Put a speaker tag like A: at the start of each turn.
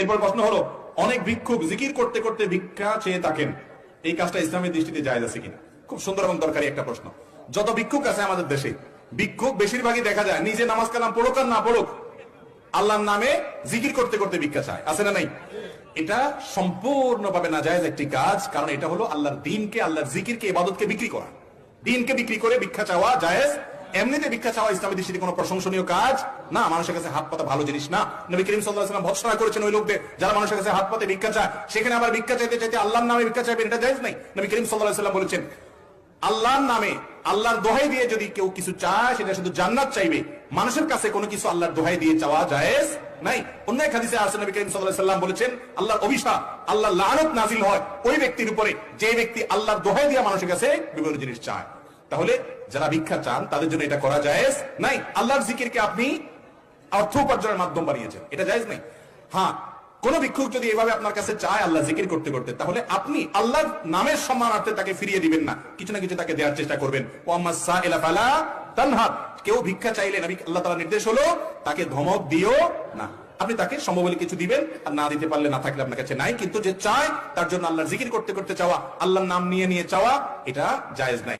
A: এরপর প্রশ্ন হলো, অনেক ভিক্ষুক জিকির করতে করতে ভিক্ষা চেয়ে থাকেন, এই কাজটা ইসলামের দৃষ্টিতে জায়েজ আছে কিনা? খুব সুন্দর এবং দরকারি একটা প্রশ্ন। যত ভিক্ষুক আছে আমাদের দেশে, ভিক্ষুক বেশিরভাগই দেখা যায় নিজে নামাজ কালাম পড়ুক আর না পড়ুক, আল্লাহর নামে জিকির করতে করতে ভিক্ষা চায়, আছে না নাই? এটা সম্পূর্ণভাবে নাজায়েজ একটি কাজ, কারণ এটা হলো আল্লাহর দ্বীনকে, আল্লাহর জিকিরকে, ইবাদতকে বিক্রি করা। দ্বীনকে বিক্রি করে ভিক্ষা চাওয়া জায়েজ। এমনিতে ভিক্ষা চাওয়া ইসলামের দৃষ্টিতে কোনো প্রশংসনীয় কাজ না, মানুষের কাছে হাত পাতা ভালো জিনিস না। নবী করিম সাল্লাল্লাহু আলাইহি ওয়াসাল্লাম ভর্ৎসনা করেছেন ওই লোকদের যারা মানুষের কাছে হাত পাতে ভিক্ষা চায়, সেখানে আবার ভিক্ষা চাইতে চাইতে আল্লাহর নামে ভিক্ষা চাইবেন, এটা জায়েজ নাই। নবী করিম সাল্লাল্লাহু আলাইহি ওয়াসাল্লাম বলেছেন, আল্লাহর নামে, আল্লাহর দোহাই দিয়ে যদি কেউ কিছু চায়, সেটা শুধু জান্নাত চাইবে, মানুষের কাছে কোনো কিছু আল্লাহর দোহাই দিয়ে চাওয়া জায়েজ নাই। অন্য এক হাদিসে আছে, নবী করিম সাল্লাল্লাহু আলাইহি ওয়াসাল্লাম বলেছেন, আল্লাহর অভিশাপ, আল্লাহর লানত নাজিল হয় ওই ব্যক্তির উপরে যে ব্যক্তি আল্লাহর দোহাই দিয়ে মানুষের কাছে বিভিন্ন জিনিস চায়। তাহলে যারা ভিক্ষা চান তাদের জন্য এটা করা জায়েজ নাই। আল্লাহর জিকিরকে আপনি অর্থ উপার্জনের মাধ্যম বানিয়েছেন, এটা জায়েজ নাই। হ্যাঁ, কোন ভিক্ষুক যদি এভাবে আপনার কাছে চায় আল্লাহ জিকির করতে করতে, তাহলে আপনি আল্লাহর নামের সম্মানার্থে তাকে ফিরিয়ে দিবেন না, কিছু না কিছু তাকে দেওয়ার চেষ্টা করবেন। কেউ ভিক্ষা চাইলে নবী আল্লাহ তাআলার নির্দেশ হলো তাকে ধমক দিও না, আপনি তাকে সম্ভব কিছু দিবেন, আর না দিতে পারলে না থাকলে আপনার কাছে নাই। কিন্তু যে চায় তার জন্য আল্লাহর জিকির করতে করতে চাওয়া, আল্লাহর নাম নিয়ে নিয়ে চাওয়া, এটা জায়েজ নাই।